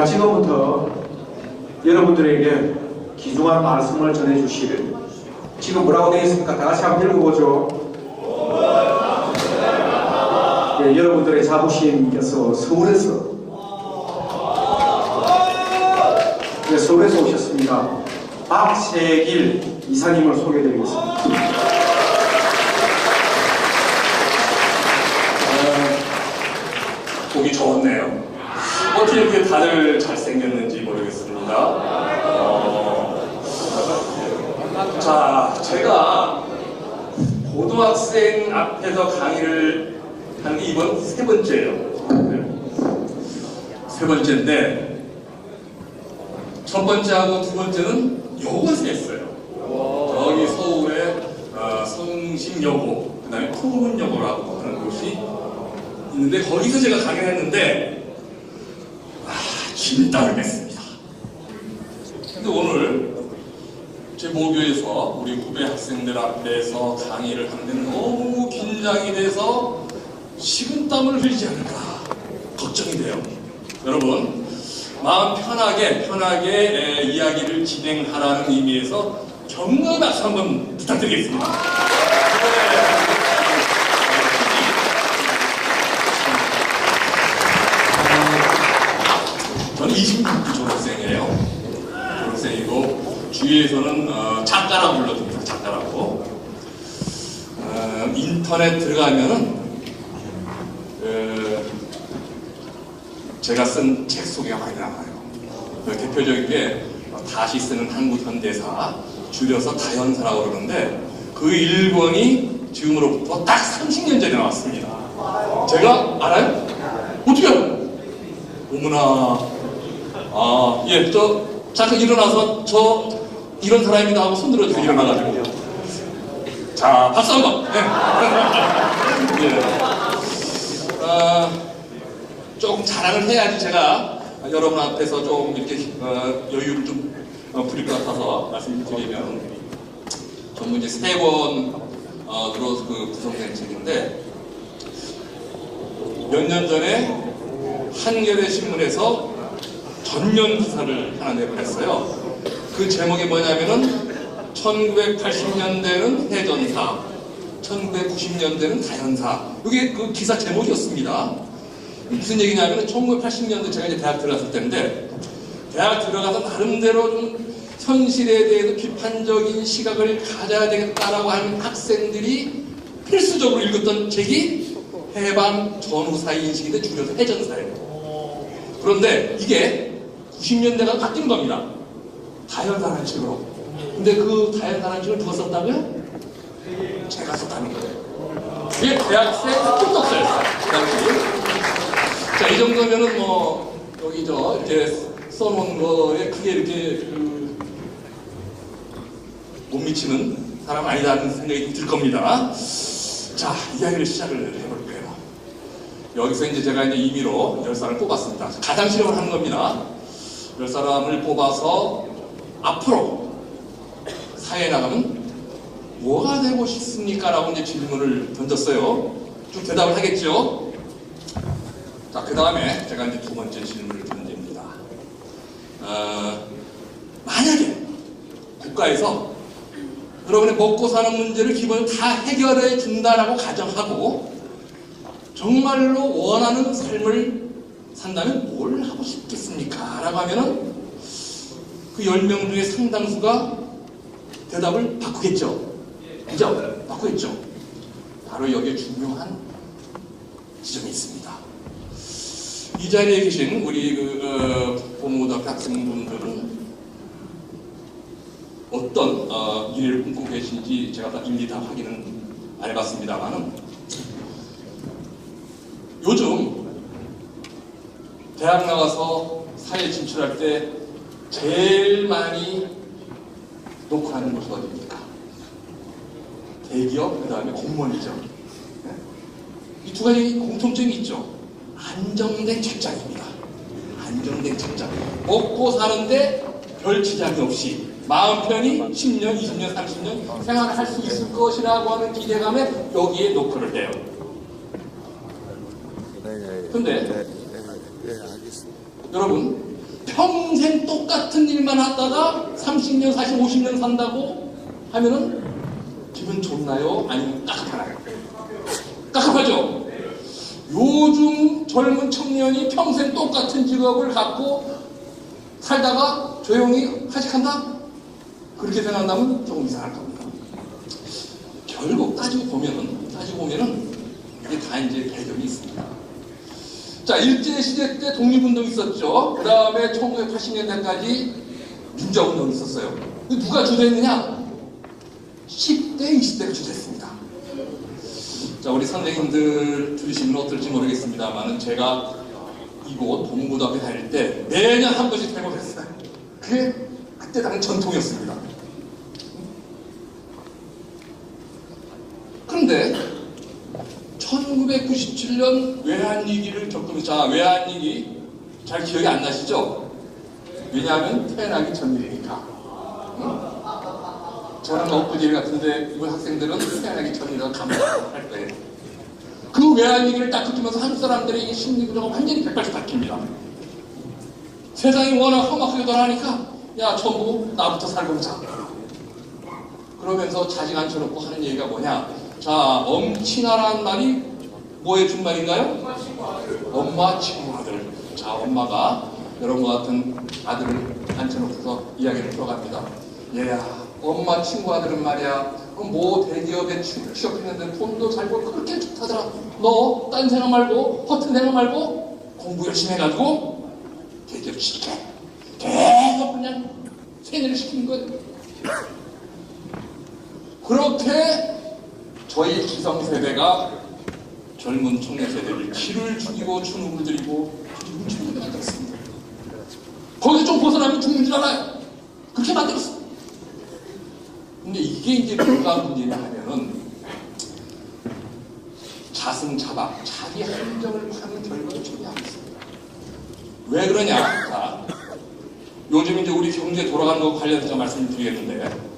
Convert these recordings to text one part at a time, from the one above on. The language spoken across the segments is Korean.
지금부터 여러분들에게 귀중한 말씀을 전해주실, 지금 뭐라고 되어 있습니까? 다 같이 한번 읽어보죠. 네, 여러분들의 자부심께서 서울에서 오셨습니다. 박세길 이사님을 소개해드리겠습니다. 보기 좋았네요. 어떻게 이렇게 다들 잘생겼는지 모르겠습니다. 자, 제가 고등학생 앞에서 강의를 하는 게 이번 세 번째예요. 세 번째인데 첫 번째하고 두 번째는 여고에서 했어요. 저기 서울의 성심여고, 그 다음에 풍문여고라고 하는 곳이 있는데 거기서 제가 강의를 했는데 진땀을 뺐습니다. 근데 오늘 제 모교에서 우리 후배 학생들 앞에서 강의를 하는데 너무 긴장이 돼서 식은땀을 흘리지 않을까 걱정이 돼요. 여러분 마음 편하게 이야기를 진행하라는 의미에서 격려의 박수 한번 부탁드리겠습니다. 저는 26기 졸업생이에요. 졸업생이고 주위에서는 작가라고 불러줍니다. 작가라고. 인터넷 들어가면은 제가 쓴 책 소개가 많이 나와요. 대표적인 게 다시 쓰는 한국 현대사, 줄여서 다현사라고 그러는데 그 1권이 지금으로부터 딱 30년 전에 나왔습니다. 제가 알아요? 어떻게 알아요? 어머나. 예, 잠깐 일어나서 이런 사람입니다 하고 손 들어주고 일어나가지고. 자, 박수 한 번. 네. 조금 자랑을 해야지 제가 여러분 앞에서 좀 이렇게 여유를 좀 부릴 것 같아서 말씀드리면, 전부 이제 3권 들어서 구성된 책인데, 몇 년 전에 한겨레 신문에서 전면 기사를 하나 내보냈어요. 그 제목이 뭐냐면은 1980년대는 해전사, 1990년대는 다현사. 이게 그 기사 제목이었습니다. 무슨 얘기냐면 1980년대 제가 이제 대학 들어갔을 때인데, 대학 들어가서 나름대로 좀 현실에 대해서 비판적인 시각을 가져야 되겠다라고 하는 학생들이 필수적으로 읽었던 책이 해방 전후사 인식인데 줄여서 해전사예요. 그런데 이게 90년대가 바뀐 겁니다. 다현사라는 책으로. 근데 그 다현사라는 책을 누가 썼다고요? 제가 썼다는 거예요. 이게 대학생 특독서였어요. 자, 이 정도면은 여기 이렇게 써놓은 거에 크게 이렇게 못 미치는 사람 아니다는 생각이 들 겁니다. 자, 이야기를 시작을 해볼게요. 여기서 이제 제가 이제 임의로 10사람을 뽑았습니다. 가상 실험을 하는 겁니다. 10사람을 뽑아서 앞으로 사회에 나가면 뭐가 되고 싶습니까? 라고 이제 질문을 던졌어요. 쭉 대답을 하겠죠? 자, 그 다음에 제가 이제 두 번째 질문을 던집니다. 만약에 국가에서 여러분의 먹고 사는 문제를 기본으로 다 해결해 준다라고 가정하고 정말로 원하는 삶을 산다면 뭘 하고 싶겠습니까? 라고 하면은 그 10명 중에 상당수가 대답을 바꾸겠죠. 그죠? 바꾸겠죠. 바로 여기에 중요한 지점이 있습니다. 이 자리에 계신 우리 본고등학교 학생분들은 어떤 미래를 꿈꾸고 계신지 제가 일일이 다 확인은 안 해봤습니다만은, 요즘 대학 나가서 사회에 진출할 때 제일 많이 놓고 하는 곳이 어디입니까? 대기업, 그 다음에 공무원이죠. 이 두 가지 공통점이 있죠. 안정된 직장입니다. 안정된 직장. 먹고 사는데 별 지장이 없이 마음 편히 10년, 20년, 30년 생활을 할 수 있을 것이라고 하는 기대감에 여기에 노크를 해요. 근데 여러분, 평생 똑같은 일만 하다가 30년, 40, 50년 산다고 하면은 기분 좋나요? 아니면 깝깝하나요? 깝깝하죠? 요즘 젊은 청년이 평생 똑같은 직업을 갖고 살다가 조용히 하직한다? 그렇게 생각한다면 조금 이상할 겁니다. 결국 따지고 보면은 이게 다 이제 배경이 있습니다. 자, 일제시대 때 독립운동이 있었죠. 그 다음에 1980년대까지 민주화운동이 있었어요. 누가 주도했느냐? 10대, 20대가 주도했습니다. 자, 우리 선생님들 들으시면 어떨지 모르겠습니다만 제가 이곳 동부고등학교 다닐 때 매년 한 번씩 퇴고를 했어요. 그게 그때 당시 전통이었습니다. 그런데 1997년 외환위기를 겪으면서, 자, 외환위기 잘 기억이 안 나시죠? 왜냐하면 태어나기 전일이니까. 응? 저는 엊그제 같은데 우리 학생들은 태어나기 전이라고 감사할 거예요. 그 외환위기를 딱 겪으면서 한국 사람들의 심리구조가 완전히 180 바뀝니다. 세상이 워낙 험악하게 돌아가니까 야, 전부 나부터 살고 자. 그러면서 자식 앉혀놓고 하는 얘기가 뭐냐? 자, 엄친아라는 말이 뭐의 준말인가요? 엄마, 친구, 아들. 자, 엄마가 여러분과 같은 아들을 앉혀놓고서 이야기를 들어갑니다. 얘야, 엄마, 친구, 아들은 말이야, 뭐 대기업에 취업했는데 돈도 잘 벌고 그렇게 좋다더라. 너 딴 생각 말고, 허튼 생각 말고 공부 열심히 해가지고 대기업 시켜. 계속 그냥 세뇌를 시키는 거예요. 그렇게 저희 기성세대가 젊은 청년 세대를 기를 죽이고 주눅을 들이고 죽이고 만들었습니다. 거기서 좀 벗어나면 죽는 줄 알아요. 그렇게 만들었어요. 근데 이게 이제 뭐가 문제냐 하면은 자승자박, 자기 한정을 파는 결과를 전혀 안 있습니다. 왜 그러냐? 자, 요즘 이제 우리 경제 돌아가는 거 관련해서 말씀드리겠는데,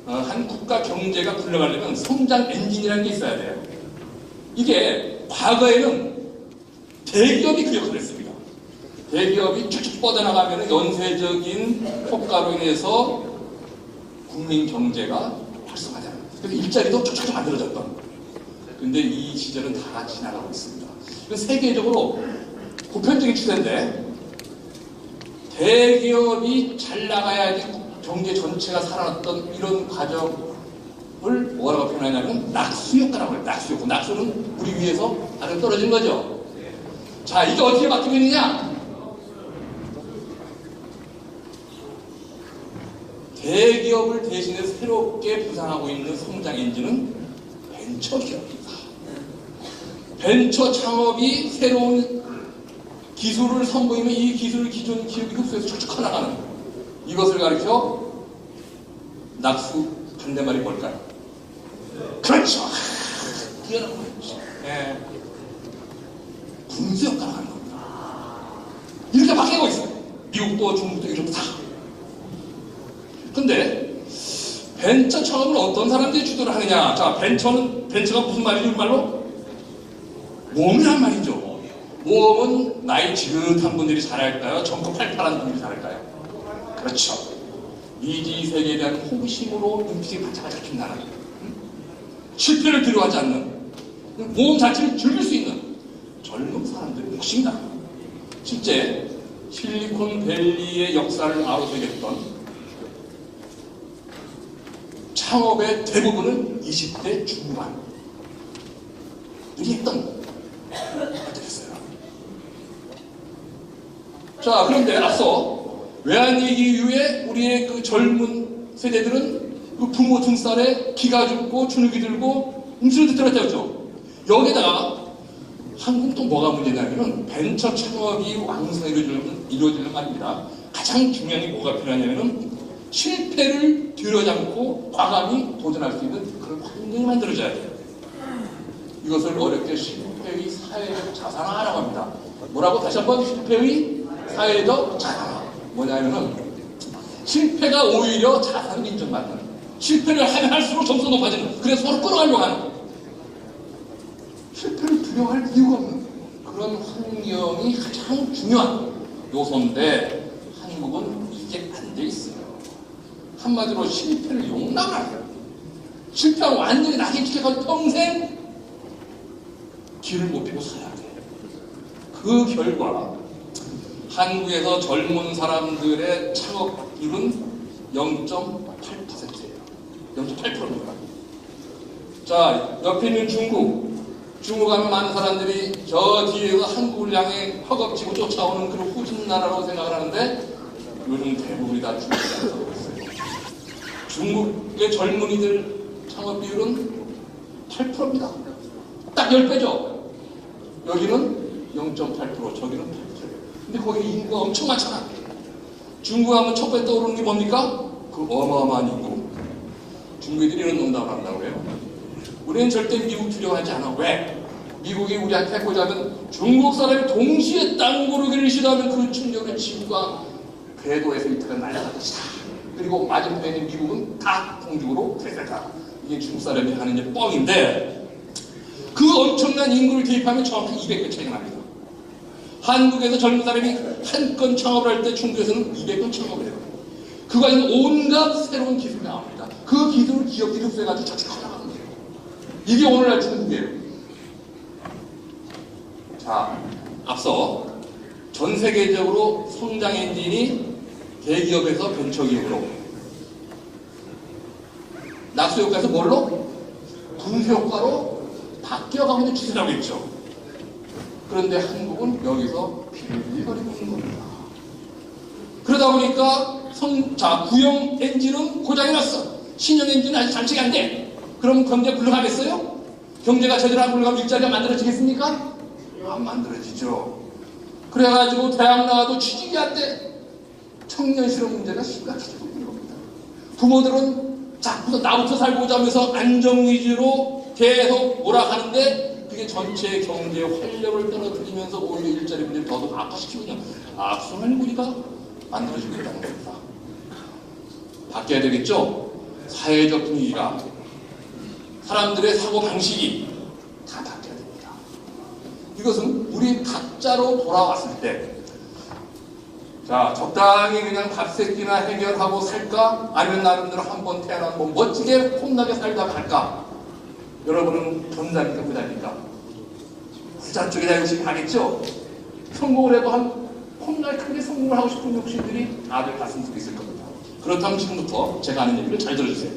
한 국가 경제가 굴러가려면 성장 엔진이라는 게 있어야 돼요. 이게 과거에는 대기업이 그 역할을 했습니다. 대기업이 쭉쭉 뻗어나가면 연쇄적인 효과로 인해서 국민 경제가 활성화되는, 그래서 일자리도 쭉쭉 만들어졌던. 근데 이 시절은 다 지나가고 있습니다. 세계적으로 보편적인 추세인데, 대기업이 잘 나가야지 경제 전체가 살아났던 이런 과정을 뭐라고 표현하냐면 낙수효과라고 해요. 낙수효과. 낙수는 우리 위에서 아래로 떨어진 거죠. 자, 이게 어떻게 바뀌고 있느냐? 대기업을 대신해 새롭게 부상하고 있는 성장 엔진은 벤처기업입니다. 벤처 창업이 새로운 기술을 선보이면 이 기술을 기존 기업이 흡수해서 쭉쭉 커나가는, 이것을 가리켜 낙수 반대말이 뭘까요? 그렇죠. 네. 분수 효과가 하는 겁니다. 이렇게 바뀌고 있어요. 미국도 중국도 이렇게 다. 근데 벤처 창업을 어떤 사람들이 주도를 하느냐? 자, 벤처가 무슨 말이죠? 우리말로? 모험이란 말이죠. 모험은 나이 지긋한 분들이 잘할까요? 정도 팔팔한 분들이 잘할까요? 그렇죠. 미지 세계에 대한 호기심으로 눈빛이 반짝반짝 빛나는, 실패를 두려워하지 않는, 모험 자체를 즐길 수 있는 젊은 사람들이 몫입니다. 실제 실리콘밸리의 역사를 아우르겠던 창업의 대부분은 20대 중반들이 했던 것들이었어요. 자, 그런데 앞서 외환위기 이후에 우리의 그 젊은 세대들은 그 부모 등살에 기가 죽고 주눅이 들고 움츠러들 들었다 했죠. 여기다가 한국 또 뭐가 문제냐면 벤처 창업이 왕성히 이루어지는 말입니다. 가장 중요한 게 뭐가 필요하냐면은 실패를 뒤로잡고 과감히 도전할 수 있는 그런 환경이 만들어져야 돼요. 이것을 어렵게 실패의 사회적 자산화라고 합니다. 뭐라고? 다시 한번 실패의 사회적 자산화. 뭐냐면은 실패가 오히려 자산을 인정받는, 실패를 하면 할수록 점수가 높아지는, 그래서 서로 끌어가려고 하는, 실패를 두려워할 이유가 없는 그런 환경이 가장 중요한 요소인데 한국은 이게 안 돼 있어요. 한마디로 실패를 용납하는, 실패하면 완전히 낙인 찍혀서 평생 길을 못 펴고 살아야 돼. 그 결과 한국에서 젊은 사람들의 창업률은 0.8%예요. 0.8%입니다. 자, 옆에 있는 중국 하면 많은 사람들이 저 뒤에서 한국을 향해 허겁지겁 쫓아오는 그런 후진 나라로 생각을 하는데 요즘 대부분이 다 중국에서 하고 있어요. 중국의 젊은이들 창업 비율은 8%입니다. 딱 10배죠. 여기는 0.8%, 저기는 8%. 근데 거기 인구가 엄청 많잖아. 중국 하면 첫 번째 떠오르는 게 뭡니까? 그 어마어마한 인구. 중국 애들이 이런 농담을 한다고 해요. 우리는 절대 미국 두려워하지 않아. 왜? 미국이 우리한테 해보자면 중국 사람이 동시에 땅 고르기를 시도하면 그 충격을 지구가 궤도에서 이태가 날아갈 것이다. 그리고 맞은편에 있는 미국은 다 동쪽으로 되살다. 이게 중국 사람이 하는 게 뻥인데 그 엄청난 인구를 대입하면 정확히 200배 차이가 납니다. 한국에서 젊은 사람이 한 건 창업을 할 때 중국에서는 200건 창업을 해요. 그 과정에 온갖 새로운 기술이 나옵니다. 그 기술을 기업들이 흡수해가지고 자칫 커나가는 거예요. 이게 오늘날 중국이에요. 자, 앞서 전 세계적으로 성장 엔진이 대기업에서 벤처기업으로, 낙수효과에서 뭘로? 분수효과로 바뀌어가고 있는 추세라고 했죠. 그런데 한국은 여기서 빌빌거리고 있는 겁니다. 그러다 보니까 구형 엔진은 고장이 났어. 신형 엔진은 아직 장착이 안 돼. 그럼 경제 굴러가겠어요? 경제가 제대로 안 굴러가면 일자리가 만들어지겠습니까? 안 만들어지죠. 그래가지고 대학 나와도 취직이 안 돼. 청년 실업 문제가 심각해지고 있는 겁니다. 부모들은 자꾸 나부터 살고 오자면서 안정 위주로 계속 오락하는데 그게 전체 경제의 활력을 떨어뜨리면서 오히려 일자리 문제를 더더욱 악화시키거든요. 악순환 고리가 만들어지고 있다는 겁니다. 바뀌어야 되겠죠? 사회적 분위기가, 사람들의 사고방식이 다 바뀌어야 됩니다. 이것은 우리 각자로 돌아왔을 때, 자, 적당히 그냥 밥새끼나 해결하고 살까? 아니면 나름대로 한번 태어나면 뭐 멋지게 혼나게 살다 갈까? 여러분은 전자입니까? 부자입니까? 부자 쪽에다 욕심이 가겠죠? 성공을 해도 한 폼날 크게 성공을 하고 싶은 욕심들이 다들 가슴 속에 있을 겁니다. 그렇다면 지금부터 제가 하는 얘기를 잘 들어주세요.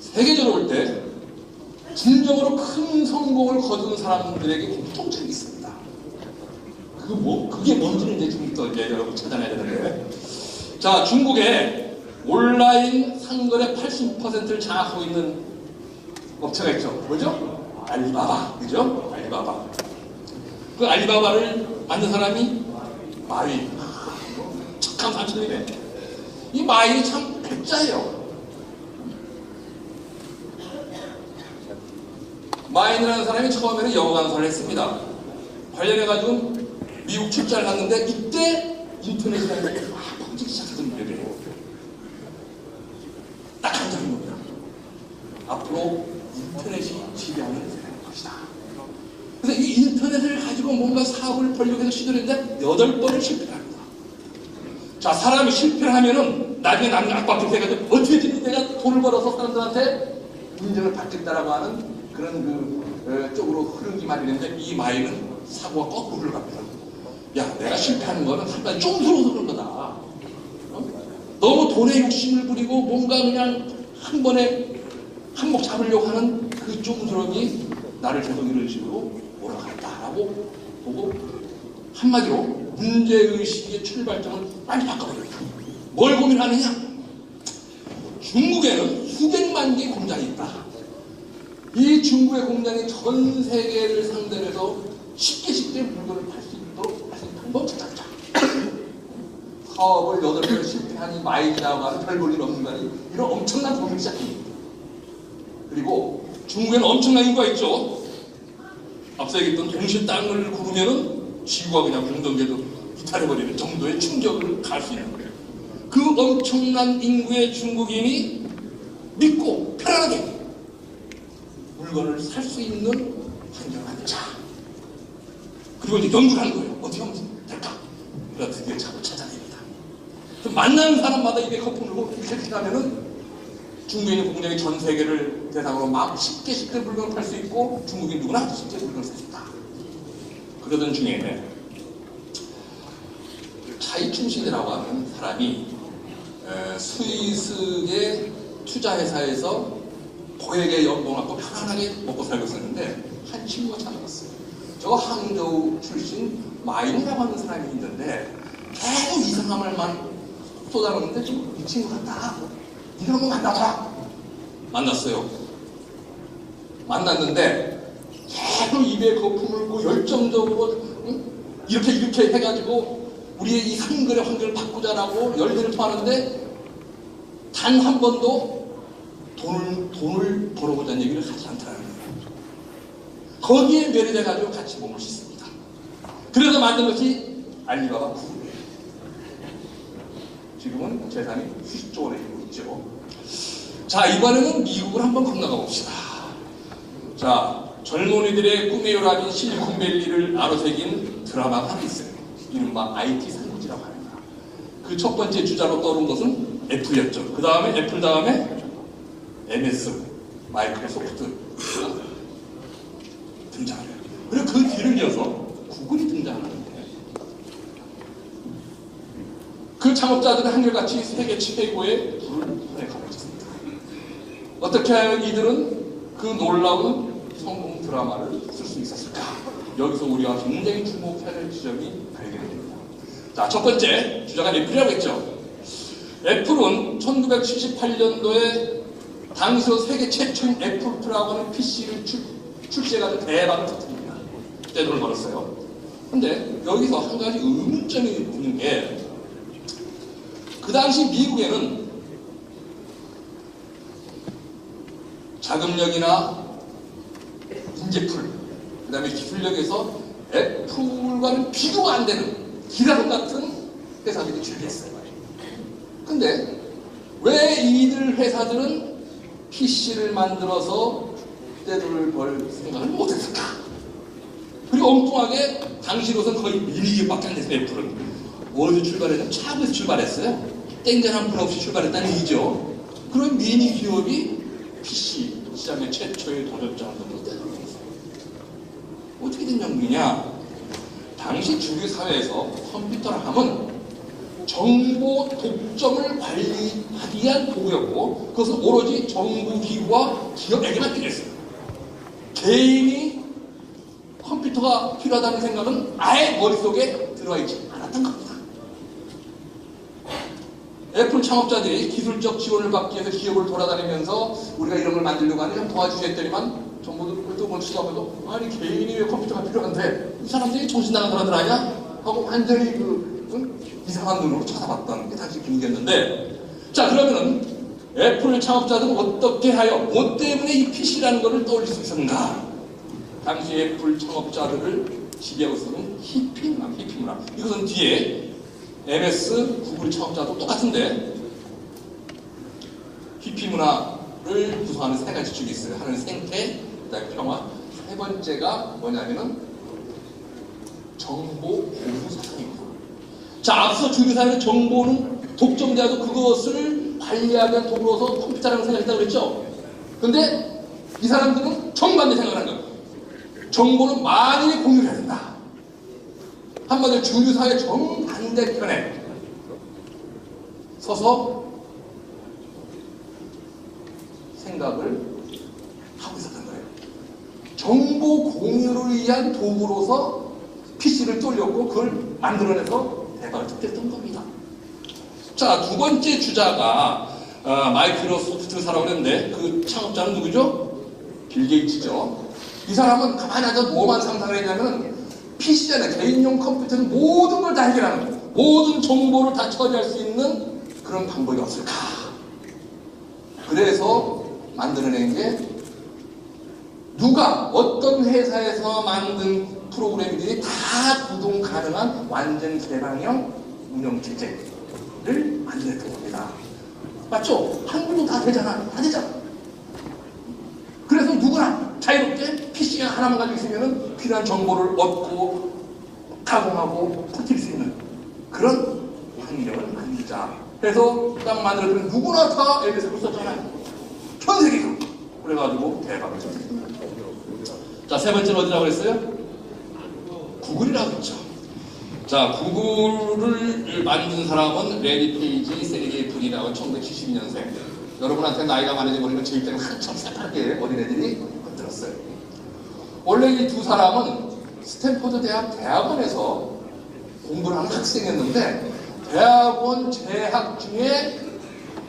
세계적으로 볼 때 진정으로 큰 성공을 거둔 사람들에게 공통점이 있습니다. 그게 뭔지는 이제 지금부터 이제 여러분 찾아내야 되는데, 자, 중국에 온라인 상거래 80%를 장악하고 있는 업체가 있죠. 뭐죠? 알리바바. 그죠? 알리바바. 그 알리바바를 만든 사람이 마윈. 착한 삼촌이네. 이 마윈이 참 백자예요. 마윈이라는 사람이 처음에는 영어 강사를 했습니다. 관련해가지고 미국 출장을 갔는데 이때 인터넷이라는 게 막 퍼지기 시작하던 일이에요. 딱 한 장인 겁니다. 앞으로 인터넷이 지배하는 것이다. 그래서 이 인터넷을 가지고 뭔가 사업을 벌려고 해서 시도를 했는데 8번을 실패합니다. 자, 사람이 실패를 하면은 나중에 나는 압박을 해가지고 어떻게든 내가 돈을 벌어서 사람들한테 인정을 받겠다라고 하는 그런 쪽으로 흐르기 마련인데, 이 마이는 사고가 거꾸로 흘러갑니다. 야, 내가 실패하는 거는 한번 쫑스러워서 그런 거다. 너무 돈에 욕심을 부리고 뭔가 그냥 한 번에 한몫 잡으려고 하는 그 쫑스러움이 나를 계속 이런 식으로 몰아갔다라고 보고, 한마디로 문제의식의 출발점을 빨리 바꿔버립니다. 뭘 고민하느냐? 중국에는 수백만 개의 공장이 있다. 이 중국의 공장이 전 세계를 상대로 해서 쉽게 물건을 팔 수 있도록 할 수 있는 방법 찾자. 사업을 8번 실패한 이 마일이라고 하는 별 볼 일 없는 거니 이런 엄청난 고민을 시작합니다. 그리고 중국에는 엄청난 인구가 있죠. 앞서 얘기했던 동시에 땅을 구르면은 지구가 그냥 공동계도 이탈해버리는 정도의 충격을 가할 수 있는 거예요. 그 엄청난 인구의 중국인이 믿고 편안하게 물건을 살 수 있는 환경을 만들자. 그리고 이제 연구를 하는 거예요. 어떻게 하면 될까? 그래서 드디어 차를 찾아냅니다. 만나는 사람마다 입에 거품을 물고 이렇게 하면은 중국에 있는 공장이 전 세계를 대상으로 막 쉽게 물건을 팔 수 있고 중국인 누구나 쉽게 물건을 살 수 있다. 그러던 중에 차이춘신이라고 하는 사람이 스위스의 투자회사에서 고액의 연봉을 받고 편안하게 먹고 살고 있었는데 한 친구가 찾아왔어요. 저 항저우 출신 마인이라고 하는 사람이 있는데 계속 이상한 말만 쏟아놓는데 좀 이 친구 같다. 니가 한번 만나봐. 만났어요. 만났는데 계속 입에 거품을 물고 열정적으로 이렇게 해가지고 우리의 이 상거래 환경을 바꾸자라고 열대를 토하는데 단 한 번도 돈을 벌어보자는 얘기를 하지 않더라는 거예요. 거기에 매료돼가지고 같이 몸을 씻습니다. 그래서 만든 것이 알리바바 구글이에요. 지금은 재산이 수십조 원에 이르고 있죠. 자, 이번에는 미국을 한번 건너가 봅시다. 자, 젊은이들의 꿈의 요람인 실리콘밸리를 아로새긴 드라마가 하나 있어요. 이른바 IT 산지라고 합니다. 그 첫 번째 주자로 떠오른 것은 애플이었죠. 그 다음에 애플 다음에 MS, 마이크로소프트가 등장을 해요. 그리고 그 뒤를 이어서 구글이 등장하는데 그 창업자들은 한결같이 세계 최고의 불운에 가고 있습니다. 어떻게 하면 이들은 그 놀라운 성공 드라마를 쓸 수 있었을까? 여기서 우리가 굉장히 주목해야 될 지점이 발견이 됩니다. 자, 첫 번째 주자가 애플이라고 했죠. 애플은 1978년도에 당시로 세계 최초인 애플프라고 하는 PC를 출시해가지고 대박을 터뜨립니다. 그때 돈을 벌었어요. 근데 여기서 한 가지 의문점이 있는 게 그 당시 미국에는 자금력이나 인재풀, 그 다음에 기술력에서 애플과는 비교가 안 되는 기라성 같은 회사들이 출시했어요. 근데 왜 이들 회사들은 PC를 만들어서 떼돈을 벌 생각을 못했을까? 그리고 엉뚱하게 당시로선 거의 미니기업밖에 안 됐어요. 애플은 어디서 출발했냐면 차고에서 출발했어요. 땡전 한 푼 없이 출발했다는 얘기죠. 그런 미니기업이 PC 시장의 최초의 도전장을 넘어서 떼돈을 벌었어요. 어떻게 된 장면이냐? 당시 주류 사회에서 컴퓨터라 하면 정보 독점을 관리하기 위한 도구였고 그것은 오로지 정부기구와 기업에게만 필요했어요. 개인이 컴퓨터가 필요하다는 생각은 아예 머릿속에 들어와 있지 않았던 겁니다. 애플 창업자들이 기술적 지원을 받기 위해서 기업을 돌아다니면서 우리가 이런 걸 만들려고 하는데 좀 도와주셔야 했더니만 정보들도 뭘 수업해도 아니 개인이 왜 컴퓨터가 필요한데 이 사람들이 정신 나간 사람들 아니야? 하고 완전히 이상한 눈으로 쳐다봤다는 게 당시 분위기였는데 자 그러면은 애플 창업자들은 어떻게 하여 뭐 때문에 이 PC라는 것을 떠올릴 수 있었는가? 당시 애플 창업자들을 지배하고 있었던 히피 문화. 이것은 뒤에 MS, 구글 창업자도 똑같은데 히피 문화를 구성하는 세 가지 축이 있어요. 하나는 생태, 그다음에 평화. 세 번째가 뭐냐면은 정보 보호 사상입니다. 자, 앞서 주류사회는 정보는 독점돼도 그것을 관리하는 도구로서 컴퓨터라고 생각했다고 그랬죠? 근데 이 사람들은 정반대 생각을 한 거예요. 정보는 만인이 공유를 해야 된다. 한마디로 주류사회 정반대편에 서서 생각을 하고 있었던 거예요. 정보 공유를 위한 도구로서 PC를 뚫렸고 그걸 만들어내서 대박을 터뜨렸던 겁니다. 자, 두 번째 주자가 마이크로소프트사라고 했는데 그 창업자는 누구죠? 빌 게이츠죠. 이 사람은 가만히 앉아서 뭐만 상상을 했냐면 PC잖아요. 개인용 컴퓨터는 모든 걸 다 해결하는 거예요. 모든 정보를 다 처리할 수 있는 그런 방법이 없을까? 그래서 만들어낸 게 누가 어떤 회사에서 만든 프로그램들이 다 구동 가능한 완전 개방형 운영체제를 만들었던 겁니다. 맞죠? 한국도 다 되잖아. 다 되잖아. 그래서 누구나 자유롭게 PC가 하나만 가지고 있으면 필요한 정보를 얻고 가공하고 터뜨릴 수 있는 그런 환경을 만들자 해서 딱 만들었더니 누구나 다 에비스를 썼잖아요. 전 세계가. 그래가지고 대박을 쳤습니다. 자, 세 번째는 어디라고 그랬어요? 구글이라고 했죠. 자, 구글을 만든 사람은 레리 페이지, 세르게이 브린이라고 1972년생. 여러분한테 나이가 많아진 거니까 제 입장에 한참 새하게 어린애들이 만들었어요. 원래 이 두 사람은 스탠포드 대학원에서 공부를 하는 학생이었는데 대학원 재학 중에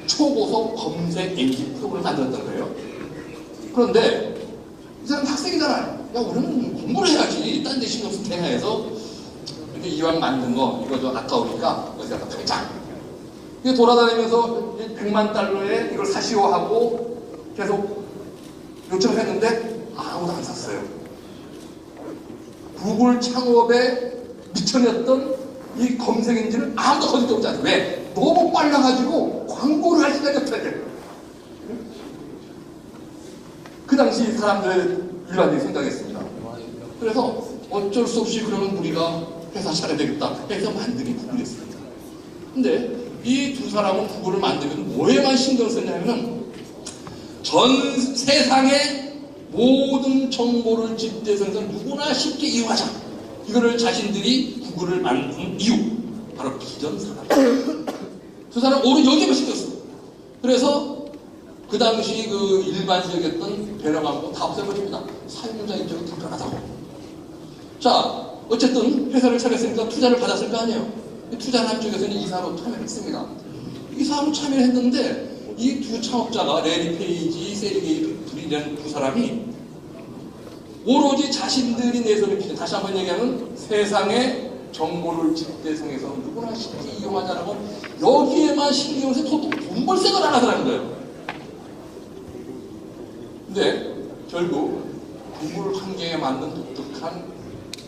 초고속 검색 엔진 프로그램을 만들었던 거예요. 그런데 이 사람 학생이잖아요. 야, 우리는 공부를 해야지. 딴 데 신경 쓸 테냐 해서 이렇게 이왕 만든 거 이거 좀 아까우니까 어디 갖다 팔자. 이게 돌아다니면서 100만 달러에 이걸 사시오 하고 계속 요청을 했는데 아무도 안 샀어요. 구글 창업에 미천이었던 이 검색 엔진을 아무도 거짓도 없지 않아요. 왜? 너무 빨라가지고 광고를 할 시간이 없다니까. 그 당시 사람들의 일반적인 생각이었습니다. 그래서 어쩔 수 없이 그러면 우리가 회사 차려야 되겠다 해서 만든 게 구글이었습니다. 근데 이 두 사람은 구글을 만들면 뭐에만 신경 썼냐면 전 세상의 모든 정보를 집대성에서 누구나 쉽게 이용하자. 이거를 자신들이 구글을 만든 이유 바로 비전 산업. 두 사람 오늘 여기에만 신경 써. 그래서 그 당시 그 일반적이었던 배려 광고 다 없애버립니다. 사용자 입장이 불편하다고. 자, 어쨌든 회사를 차렸으니까 투자를 받았을 거 아니에요. 투자를 한 쪽에서는 이사로 참여했습니다. 이사로 참여했는데 이 두 창업자가 레리 페이지, 세르게이 브린이라는 두 사람이 오로지 자신들이 내세우는 비전, 다시 한번 얘기하면 세상의 정보를 집대성에서 누구나 쉽게 이용하자라고 여기에만 신경을 써서 돈 벌 생각을 안 하더라는 거예요. 근데 결국 구글 환경에 맞는 독특한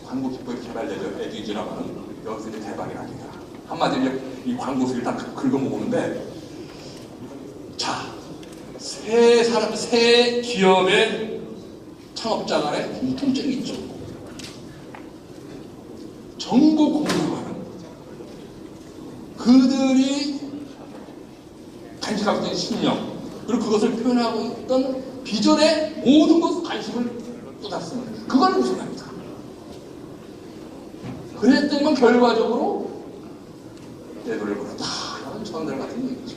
광고 기법이 개발되죠. 에디지라고 하는 여기서 이제 대박이 납니다. 한마디로 이 광고 수를 다 긁어먹었는데, 자, 세 기업의 창업자 간의 공통점이 있죠. 정보 공유하는 그들이 간직하고 있던 신념, 그리고 그것을 표현하고 있던 비전에 모든 것 관심을 쏟았습니다. 그걸 우선합니다. 그랬더니만 결과적으로 내 노래를 부른다. 이런 천들 같은 얘기죠.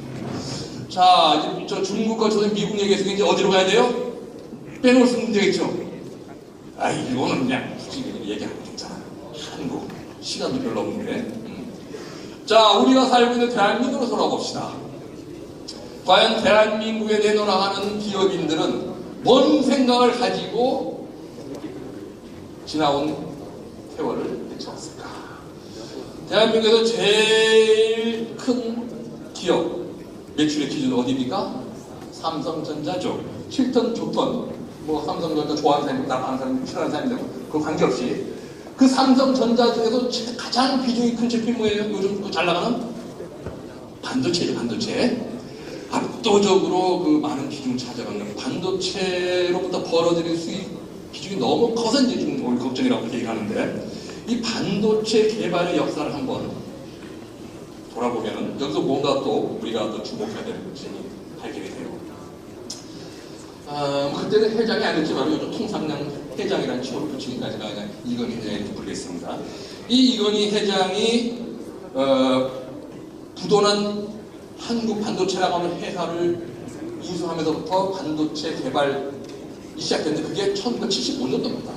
자, 이제 저 중국과 저는 미국 얘기해서 이제 어디로 가야 돼요? 빼놓을 수 없는 문제겠죠. 아, 이거는 그냥 굳이 얘기하면 괜찮아요. 한국 시간도 별로 없는데. 자, 우리가 살고 있는 대한민국으로 돌아봅시다. 과연 대한민국에 내놓으라는 기업인들은 뭔 생각을 가지고 지나온 세월을 헤쳐왔을까? 대한민국에서 제일 큰 기업 매출의 기준은 어디입니까? 삼성전자죠. 7톤, 2톤. 뭐 삼성전자 좋아하는 사람이 나 아는 사람이 싫어하는 사람인데 그건 관계없이 그 삼성전자 중에서 가장 비중이 큰 제품이 뭐예요? 요즘 잘 나가는 반도체죠. 반도체. 압도적으로 그 많은 비중을 차지하는 반도체로부터 벌어들일 수익 비중이 너무 커서 이제 좀 오늘 걱정이라고 얘기하는데, 이 반도체 개발의 역사를 한번 돌아보면 여기서 뭔가 또 우리가 또 주목해야 되는 것이 발견이 돼요. 그때는 회장이 아니었지만 요즘 통상량 회장이라는 칭호를 붙이니까 제가 그냥 이건희 회장이라고 부르겠습니다. 이 이건희 회장이 부도난 한국 반도체라고 하는 회사를 인수하면서부터 반도체 개발이 시작됐는데 그게 1975년도입니다.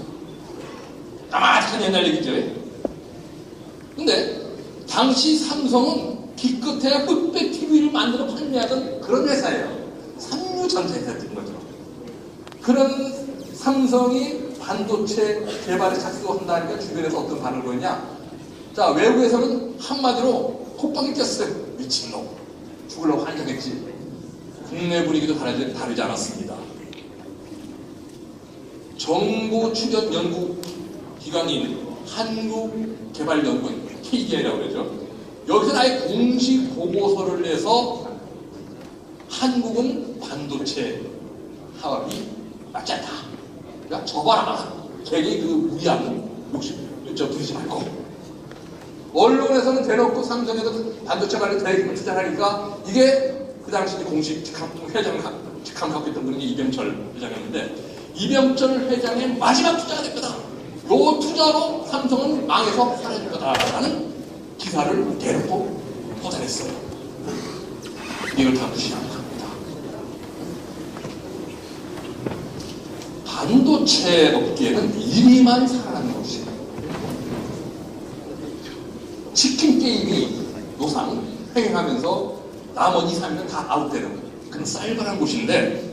까마득한 옛날 얘기죠. 근데 당시 삼성은 기껏해야 흑백 TV를 만들어 판매하던 그런 회사예요. 삼류전자 회사였던 거죠. 그런 삼성이 반도체 개발에 착수한다니까 주변에서 어떤 반응을 보였냐? 자, 외국에서는 한마디로 콧방이 꼈어요. 미친놈. 죽으려고 환장했지. 국내 분위기도 다르지 않았습니다. 정부 추적 연구 기관인 한국개발연구원 KDI라고 그러죠. 여기서 아예 공식 보고서를 내서 한국은 반도체 사업이 맞지 않다. 그러니까 저봐라. 괜히 그 무리한 욕심 부리지 말고 언론에서는 대놓고 삼성에도 반도체 관련 대규모 투자를 하니까 이게 그 당시 공식 회장을 직함을 했던 분이 이병철 회장이었는데 이병철 회장의 마지막 투자가 될 거다. 요 투자로 삼성은 망해서 사라질 거다라는 기사를 대놓고 보도했어요. 이걸 다 무시하고 갑니다. 반도체 업계는 이미만 살아나는 것이에요. 치킨 게임이 노상 횡행하면서 나머지 2, 3년 다 아웃되는 그런 쌀벌한 곳인데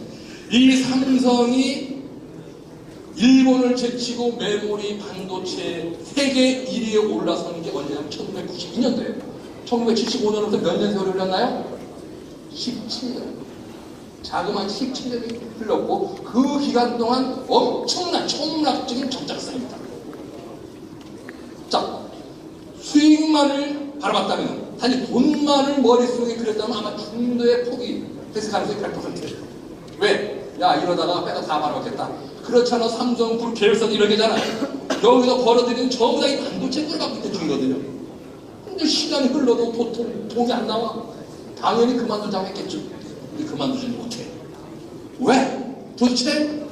이 삼성이 일본을 제치고 메모리 반도체 세계 1위에 올라서는 게 언제냐면 1992년도예요. 1975년부터 몇 년 세월이 흘렀나요? 17년. 자그마한 17년이 흘렀고 그 기간 동안 엄청난 총락적인 적자였습니다. 자, 수익만을 바라봤다면 단지 돈만을 머릿속에 그렸다면 아마 중도의 폭이 됐을 가능성이 8%예요. 왜? 야 이러다가 빼다 다 바라봤겠다. 그렇잖아. 삼성, 그룹, 계열사도 이런 게잖아요. 여기서 벌어들이는 전부 다 이 반도체 꿀밖에 있는 중이거든요. 근데 시간이 흘러도 돈이 안 나와. 당연히 그만두자고 했겠죠. 근데 그만두지 못해. 왜? 도대체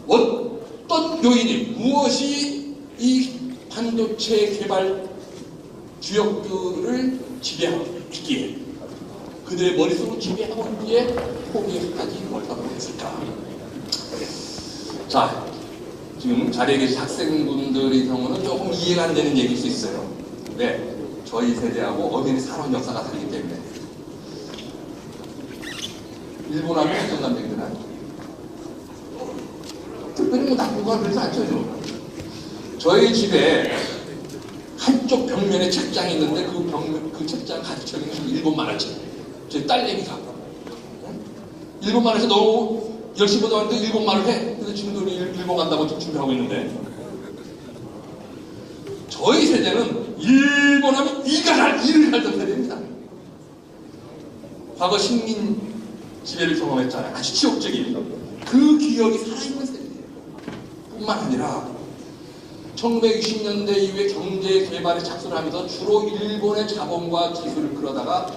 어떤 요인이 무엇이 이 반도체 개발 주역들을 지배하기에 그들의 머릿속으로 지배하고 있기에 포기하지 못하고 있을까? 자, 지금 자리에 계신 학생분들의 경우는 조금 이해가 안 되는 얘기일 수 있어요. 왜? 저희 세대하고 어머니 산업 역사가 다르기 때문에. 일본하고 어떤 관계인가요? 특별히 뭐 나쁜 건 그래서 안 쳐줘. 저희 집에 한쪽 벽면에 책장이 있는데 그 책장 가득 채우는 일본 만화책. 저희 딸내미가 일본 만화책 너무 열심히 보다 왔는데 일본 말을 해. 그래서 지금도 일본 간다고 준비하고 있는데 저희 세대는 일본 하면 이를 갈던 세대입니다. 과거 식민 지배를 경험했잖아요. 아주 치욕적인 그 기억이 살아있는 세대예요. 뿐만 아니라 1960년대 이후에 경제 개발에 착수를 하면서 주로 일본의 자본과 기술을 끌어다가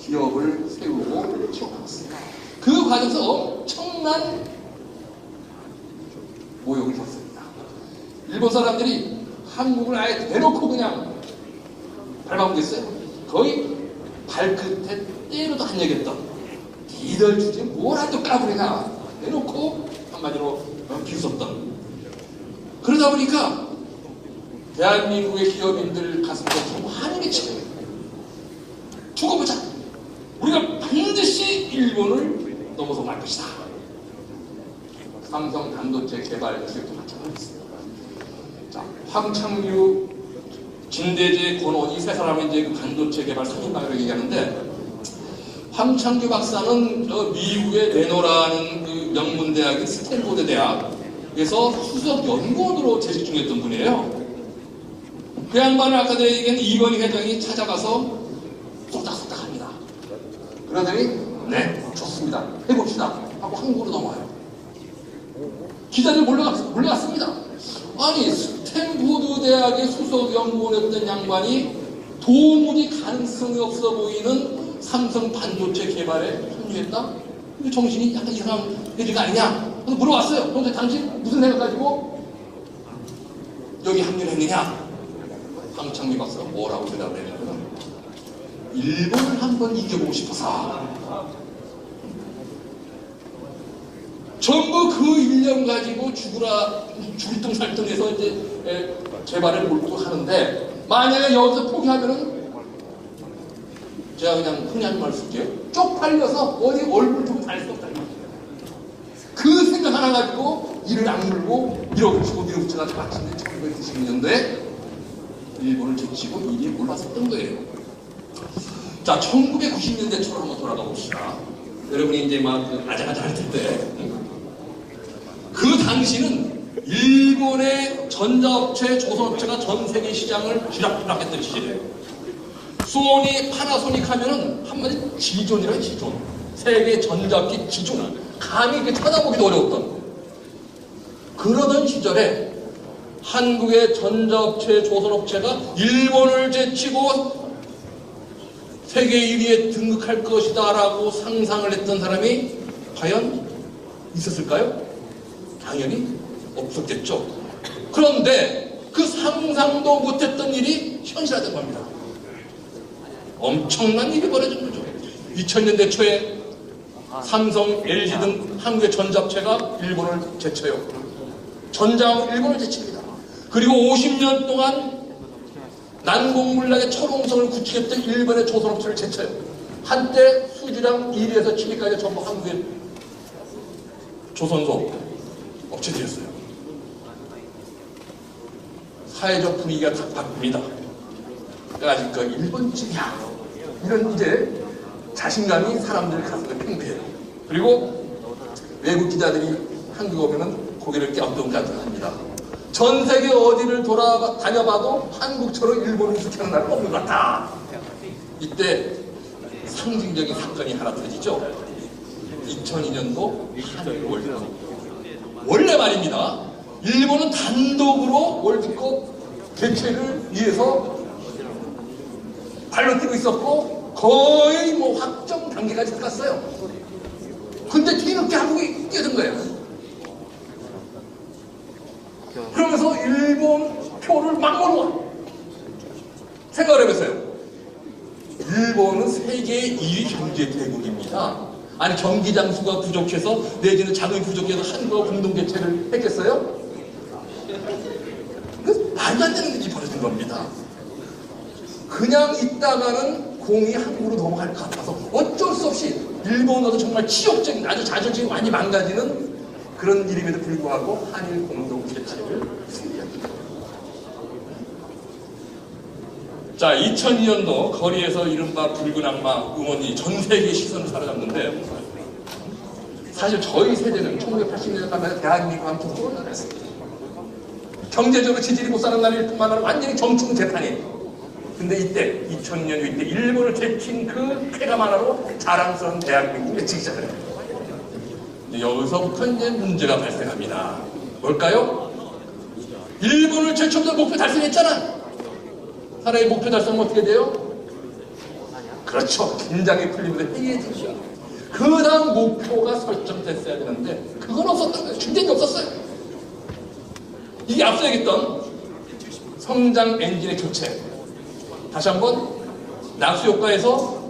기업을 세우고 키워나갔습니다. 그 과정에서 엄청난 모욕을 겪습니다. 일본 사람들이 한국을 아예 대놓고 그냥 밟아보겠어요. 거의 발끝에 때려도 안 얘기했던 니들 주제 뭐라도 까부리나 대놓고 한마디로 비웃었던. 그러다 보니까 대한민국의 기업인들 가슴에 너무 한이 맺혀요. 두고 보자. 우리가 반드시 일본을 넘어서 갈 것이다. 삼성 반도체 개발 기업도 마찬가지입니다. 자, 황창규, 진대재, 권원희 세 사람이 이제 그 반도체 개발 상임방이라고 얘기하는데 황창규 박사는 미국의 레노라는 그 명문대학인 스탠포드 대학에서 수석 연구원으로 재직 중이었던 분이에요. 그 양반을 아까 내가 얘기한 이건희 회장이 찾아가서 쏙닥쏙닥 합니다. 그러더니 네 좋습니다 해봅시다 하고 한국으로 넘어와요. 기자들 몰려갔습니다. 아니 스탠포드 대학의 수석 연구원이었던 양반이 도무지 가능성이 없어 보이는 삼성 반도체 개발에 합류했다? 정신이 약간 이상한 얘기가 아니냐? 그래서 물어봤어요. 그런데 당신 무슨 생각 가지고 여기 합류를 했느냐? 황창규 박사가 뭐라고 대답을 했냐면 일본을 한번 이겨보고 싶어서. 전부 그 1년 가지고 죽을 둥 살 둥해서 이제 개발을 몰고 하는데 만약에 여기서 포기하면은 제가 그냥 흔히 하는 말 쓸게요. 쪽팔려서 어디 얼굴 두고 다닐 수 없다. 그 생각 하나 가지고 이를 악물고 밀어붙이고 밀어붙여가지고 마침내 1990년도에 일본을 제치고 1위에 올라섰던 거예요. 자, 1990년대 초로 한번 돌아가 봅시다. 여러분이 이제 막 아장아장 할 텐데 그 당시는 일본의 전자업체, 조선업체가 전 세계 시장을 쥐락펴락했던 시절이에요. 소니, 파나소닉 하면은 한마디 지존이라 지존. 세계 전자업계 지존. 감히 이렇게 쳐다보기도 어려웠던. 그러던 시절에 한국의 전자업체, 조선업체가 일본을 제치고 세계 1위에 등극할 것이다 라고 상상을 했던 사람이 과연 있었을까요? 당연히 없었겠죠. 그런데 그 상상도 못했던 일이 현실화된 겁니다. 엄청난 일이 벌어진 거죠. 2000년대 초에 삼성, LG 등 한국의 전자업체가 일본을 제쳐요. 전자업 일본을 제칩니다. 그리고 50년 동안 난공불락의 철옹성을 구축했던 일본의 조선업체를 제쳐요. 한때 수주량 1위에서 7위까지 전부 한국의 조선소 업체들이었어요. 사회적 분위기가 다 바뀝니다. 아직 그 일본쯤이야. 이런 이제 자신감이 사람들 가슴에 팽배해요. 그리고 외국 기자들이 한국 오면은 고개를 갸우뚱갸우뚱합니다. 전 세계 어디를 다녀봐도 한국처럼 일본을 우습게하는 나라는 없는 것 같다. 이때 상징적인 사건이 하나 터지죠. 2002년도 한일 월드컵. 원래 말입니다. 일본은 단독으로 월드컵 개최를 위해서 발로 뛰고 있었고 거의 뭐 확정 단계까지 갔어요. 근데 뒤늦게 한국이 뛰어든 거예요. 그러면서 일본 표를 막 몰아와. 생각을 해보세요. 일본은 세계 2위 경제 대국입니다. 아니 경기장 수가 부족해서 내지는 자금이 부족해서 한국과 공동 개최를 했겠어요? 말도 안 되는 일이 벌어진 겁니다. 그냥 있다가는 공이 한국으로 넘어갈 것 같아서 어쩔 수 없이 일본어도 정말 치욕적인 아주 자존심이 많이 망가지는 그런 일임에도 불구하고 한일 공동 개최를 승리합니다. 자, 2002년도 거리에서 이른바 붉은 악마 응원이 전 세계 시선을 사로잡는데 사실 저희 세대는 1980년대 가면 대한민국과 함께 코로나를 했습니다. 경제적으로 지질이 못 사는 나라일 뿐만 아니라 완전히 정충 재판이에요. 근데 이때 2000년 이때 일본을 제친 그 쾌감 하나로 자랑스러운 대한민국을 외치기 시작해요. 여기서부터 이제 문제가 발생합니다. 뭘까요? 일본을 제쳐서 목표 달성했잖아. 사람의 목표 달성은 어떻게 돼요? 그렇죠. 긴장이 풀리면서 회의해지죠. 그 다음 목표가 설정됐어야 되는데 그건 없었던 거예요. 준비가 없었어요. 이게 앞서 얘기했던 성장 엔진의 교체. 다시 한번 낙수 효과에서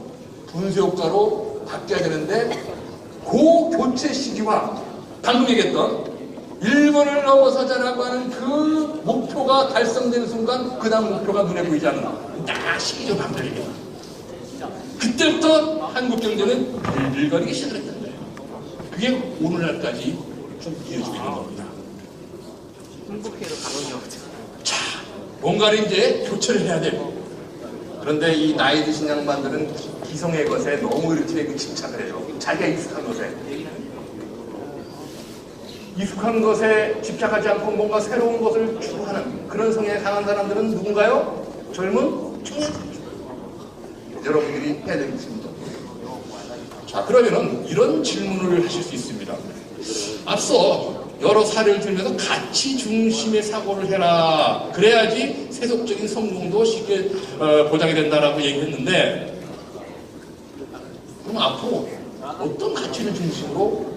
분수 효과로 바뀌어야 되는데 그 교체 시기와 방금 얘기했던 일본을 넘어서자라고 하는 그 목표가 달성되는 순간 그 다음 목표가 눈에 보이지 않는 딱 시기적 반전입니다. 그때부터 한국 경제는 빌빌거리기 시작을 했다는 거예요. 그게 오늘날까지 좀 이어지고 있는 겁니다. 자, 뭔가를 이제 교체를 해야 돼요. 그런데 이 나이 드신 양반들은 기성의 것에 너무 이렇게 집착을 해요. 자기가 익숙한 것에. 익숙한 것에 집착하지 않고 뭔가 새로운 것을 추구하는 그런 성향이 강한 사람들은 누군가요? 젊은 청년들입니다. 여러분들이 해야 되는 것입니다. 자, 그러면은 이런 질문을 하실 수 있습니다. 앞서 여러 사례를 들면서 가치 중심의 사고를 해라. 그래야지 세속적인 성공도 쉽게 보장이 된다라고 얘기했는데 그럼 앞으로 어떤 가치를 중심으로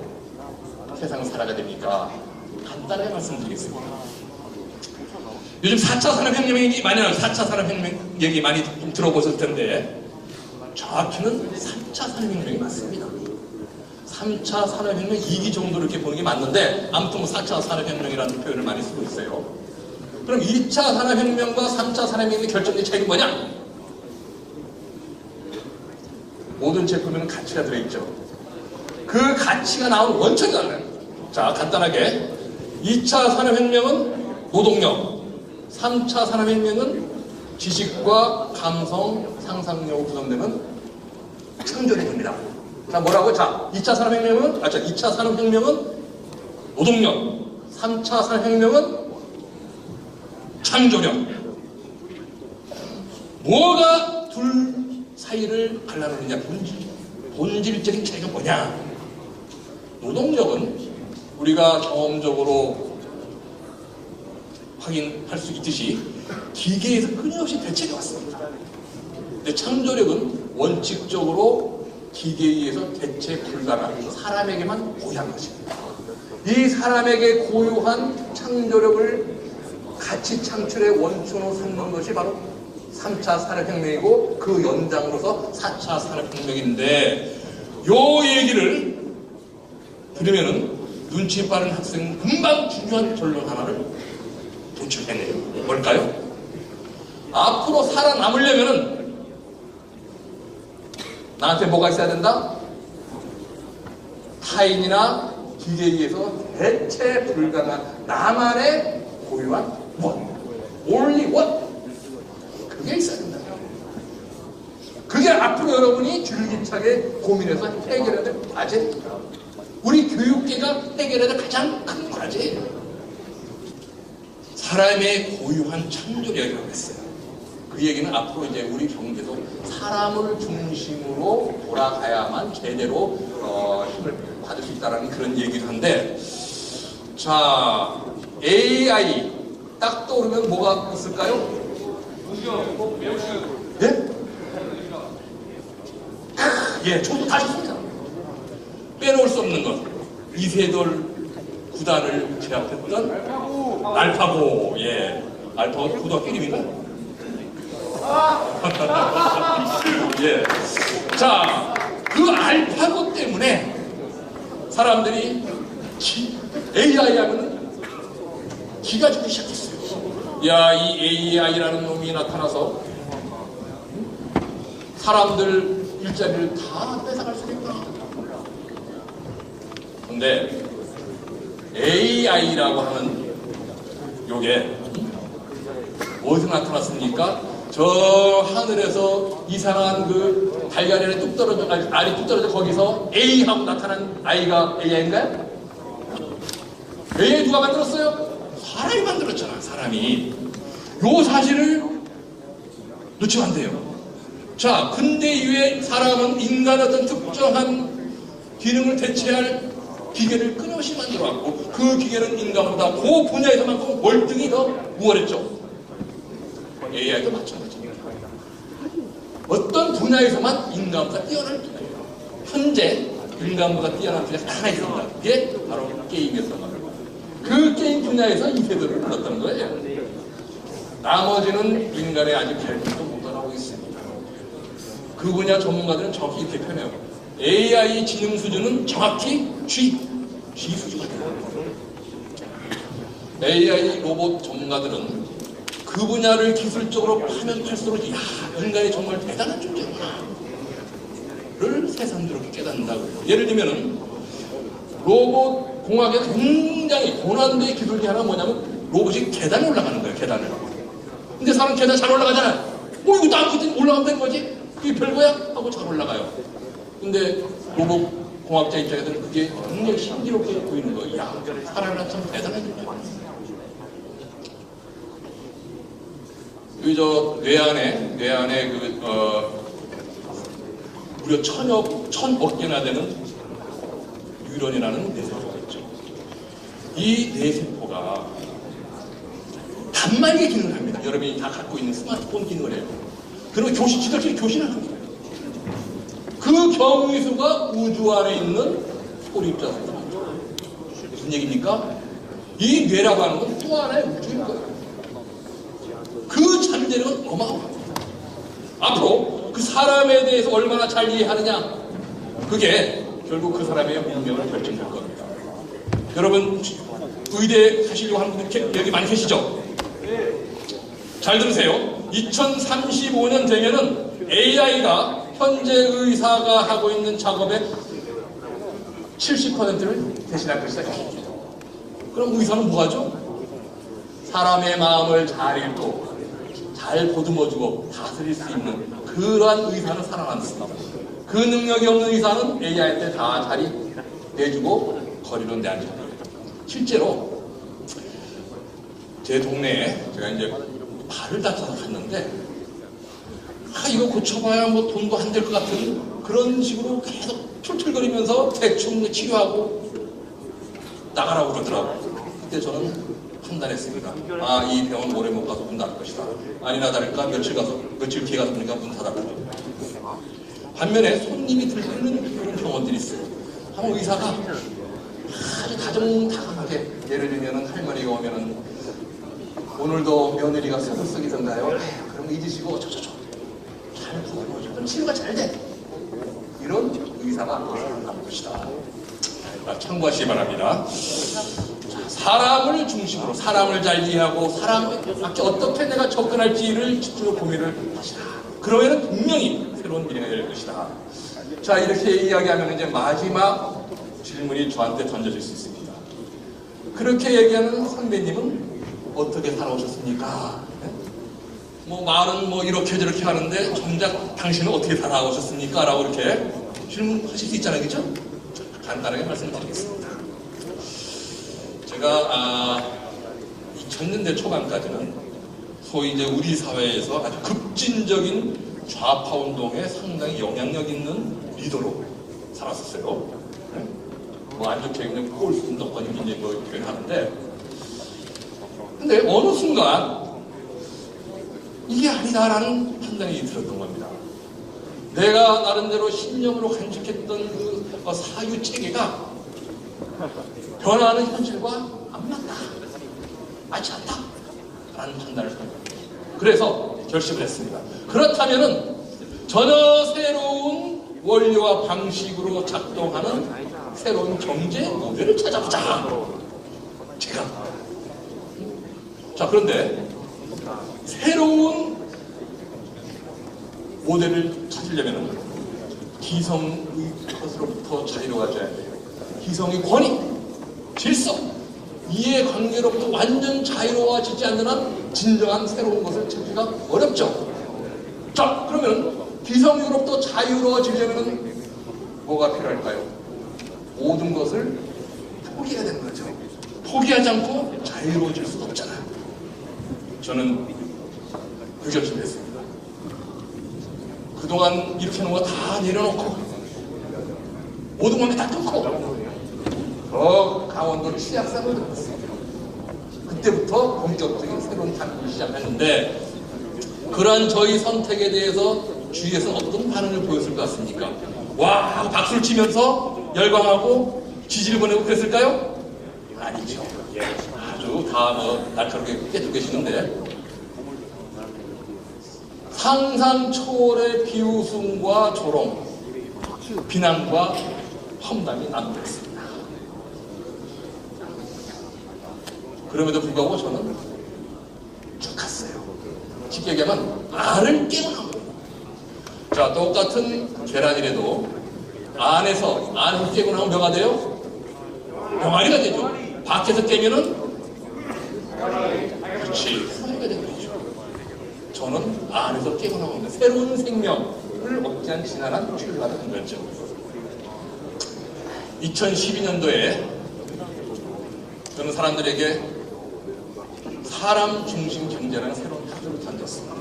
세상을 살아가야 됩니까? 간단하게 말씀드리겠습니다. 요즘 4차 산업혁명 얘기 많이 나와요. 4차 산업혁명 얘기 많이 좀 들어보셨을 텐데 정확히는 3차 산업혁명이 맞습니다. 3차 산업혁명 2기 정도 이렇게 보는 게 맞는데 아무튼 4차 산업혁명이라는 표현을 많이 쓰고 있어요. 그럼 2차 산업혁명과 3차 산업혁명의 결정적인 차이는 뭐냐? 모든 제품에는 가치가 들어있죠. 그 가치가 나온 원천이 달라요. 자, 간단하게 2차 산업혁명은 노동력, 3차 산업혁명은 지식과 감성, 상상력으로 구성되는 창조력입니다. 자, 뭐라고? 자, 2차 산업혁명은 2차 산업혁명은 노동력, 3차 산업혁명은 창조력. 뭐가 둘 사이를 갈라놓느냐? 본질적인 차이가 뭐냐? 노동력은 우리가 경험적으로 확인할 수 있듯이 기계에서 끊임없이 대체해 왔습니다. 근데 창조력은 원칙적으로 기계에 의해서 대체 불가능한 사람에게만 고유한 것입니다. 이 사람에게 고유한 창조력을 가치 창출의 원천으로 삼는 것이 바로 3차 산업혁명이고 그 연장으로서 4차 산업혁명인데 요 얘기를 들으면은 눈치 빠른 학생은 금방 중요한 결론 하나를 도출해내요. 뭘까요? 앞으로 살아남으려면은 나한테 뭐가 있어야 된다? 타인이나 기계에 의해서 대체 불가능한 나만의 고유한 원, only one, 그게 있어야 된다. 그게 앞으로 여러분이 줄기차게 고민해서 해결해야 될 과제입니다. 우리 교육계가 해결해야 될 가장 큰 과제예요. 사람의 고유한 창조력이라고 했어요. 그 얘기는 앞으로 이제 우리 경제도 사람을 중심으로 돌아가야만 제대로 힘을 받을 수 있다는 그런 얘기를 하는데, 자, AI 딱 떠오르면 뭐가 있을까요? 예? 예, 저도 다 좋습니다. 빼놓을 수 없는 것. 이세돌 구단을 제압했던 알파고. 예, 알파고 고등학교 이름인가요? 예. 자, 그 알파고 때문에 사람들이 AI 하면은 기가 죽기 시작했어요. 야, 이 AI라는 놈이 나타나서 사람들 일자리를 다 뺏어갈 수 있겠구나. 근데 AI라고 하는 요게 어디서 나타났습니까? 저 하늘에서 이상한 그 달걀이 뚝 떨어져, 알이 뚝 떨어져 거기서 A하고 나타난 아이가 AI인가요? AI 누가 만들었어요? 사람이 만들었잖아, 사람이. 요 사실을 놓치면 안 돼요. 자, 근대 이후에 사람은 인간의 어떤 특정한 기능을 대체할 기계를 끊임없이 만들어왔고, 그 기계는 인간보다 그 분야에서만큼 월등히 더 우월했죠. AI도 마찬가지입니다. 어떤 분야에서만 인간보다 뛰어난 분야예요. 현재 인간보다 뛰어난 분야가 하나 있습니다. 그게 바로 게임이었던 그 게임 분야에서 이세돌을 불렀던 거예요. 나머지는 인간의 아직 발전도 못하고 있습니다. 그 분야 전문가들은 정확히 이렇게 표현해요. AI 지능 수준은 정확히 G 수준이 돼요. AI 로봇 전문가들은 그 분야를 기술적으로 파면 팔수록 야, 인간이 정말 대단한 존재구나 를 새삼스럽게 깨닫는다고요. 예를 들면은 로봇 공학에 굉장히 고난도의 기술이 하나 뭐냐면 로봇이 계단에 올라가는 거예요. 계단을. 근데 사람 계단 잘 올라가잖아요. 이거 아무것도 올라가면 된 거지? 그게 별거야? 하고 잘 올라가요. 근데 로봇 공학자 입장에서는 그게 굉장히 신기롭게 보이는 거예요. 야, 사람이란 참 대단한 존재야. 뇌 안에 무려 천억 개나 되는 뉴런이라는 뇌세포가 있죠. 이 뇌세포가 단말기 기능을 합니다. 여러분이 다 갖고 있는 스마트폰 기능을 해요. 그리고 지들끼리 교신을 합니다. 그 경위수가 우주 안에 있는 소립자수가 많죠. 무슨 얘기입니까? 이 뇌라고 하는 건 또 하나의 우주인 거예요. 그 잠재력은 어마어마합니다. 앞으로 그 사람에 대해서 얼마나 잘 이해하느냐, 그게 결국 그 사람의 운명을 결정할 겁니다. 여러분 의대 가시려고 하는 분들 여기 많이 계시죠? 잘 들으세요. 2035년 되면은 AI가 현재 의사가 하고 있는 작업의 70%를 대신할 것이다. 그럼 의사는 뭐 하죠? 사람의 마음을 잘 읽고 잘 보듬어주고 다스릴 수 있는 그러한 의사는 살아남습니다. 그 능력이 없는 의사는 AI한테 다 자리 내주고 거리로 내앉습니다. 실제로 제 동네에 제가 이제 발을 다쳐서 갔는데 이거 고쳐봐야 뭐 돈도 안 될 것 같은 그런 식으로 계속 툴툴거리면서 대충 치료하고 나가라고 그러더라고요. 그때 저는 판단했습니다. 아, 이 병원 오래 못 가서 문 닫을 것이다. 아니나 다를까 며칠 뒤에 가서 보니까 문 닫았거든요. 반면에 손님이 들리는 그런 병원들이 있어요. 한 의사가 아주 다정다감하게, 예를 들면 할머니가 오면은 오늘도 며느리가 속을 썩이던가요? 그럼 잊으시고 잘 부어줘. 그럼 치료가 잘 돼. 이런 의사가 나올 것이다. 참고하시기 바랍니다. 사람을 중심으로 사람을 잘 이해하고 사람에게 어떻게 내가 접근할지를 집중적으로 고민을 하시라. 그러면 분명히 새로운 미래가 열 것이다. 자, 이렇게 이야기하면 이제 마지막 질문이 저한테 던져질 수 있습니다. 그렇게 얘기하는 선배님은 어떻게 살아오셨습니까? 뭐 말은 뭐 이렇게 저렇게 하는데 정작 당신은 어떻게 살아오셨습니까? 라고 이렇게 질문하실 수 있잖아요, 그죠? 간단하게 말씀드리겠습니다. 제가 2000년대 초반까지는 소위 이제 우리 사회에서 아주 급진적인 좌파 운동에 상당히 영향력 있는 리더로 살았었어요. 뭐 안 좋게 그냥 꼴수 운동권이 이제 뭐 표현하는데, 근데 어느 순간 이게 아니다라는 판단이 들었던 겁니다. 내가 나름대로 신념으로 간직했던 그 사유 체계가 변화하는 현실과 안 맞다, 맞지 않다 라는 판단을 합니다. 그래서 결심을 했습니다. 그렇다면은 전혀 새로운 원리와 방식으로 작동하는 새로운 경제 모델을 찾아보자. 제가 자, 그런데 새로운 모델을 찾으려면 기성의 것으로부터 자유로워져야 돼요. 기성의 권위, 질서, 이해관계로부터 완전 자유로워지지 않는 한 진정한 새로운 것을 찾기가 어렵죠. 자, 그러면 기성으로부터 자유로워지려면 뭐가 필요할까요? 모든 것을 포기해야 되는 거죠. 포기하지 않고 자유로워질 수가 없잖아요. 저는 그 결심을 했습니다. 그동안 이렇게 놓은 거 다 내려놓고 모든 관계 다 끊고 강원도 취약산을 들었어요. 그때부터 본격적인 새로운 탐구를 시작했는데, 그러한 저희 선택에 대해서 주위에서는 어떤 반응을 보였을 것 같습니까? 와 하고 박수를 치면서 열광하고 지지를 보내고 그랬을까요? 아니죠. 아주 다 날카롭게 깨뜨리고 계시는데, 상상 초월의 비웃음과 조롱, 비난과 험담이 난무했습니다. 그럼에도 불구하고 저는 쭉 갔어요. 쉽게 얘기하면 알을 깨고 나온 거예요. 자, 똑같은 계란이라도 안에서 깨고 나오면 뭐가 돼요? 병아리가 되죠. 밖에서 깨면은 그렇지, 후회가 되는 거죠. 저는 안에서 깨고 나오는 새로운 생명을 얻지 않은 지난한 출발을 한 거죠. 2012년도에 저는 사람들에게 사람 중심 경제라는 새로운 타조를 던졌습니다.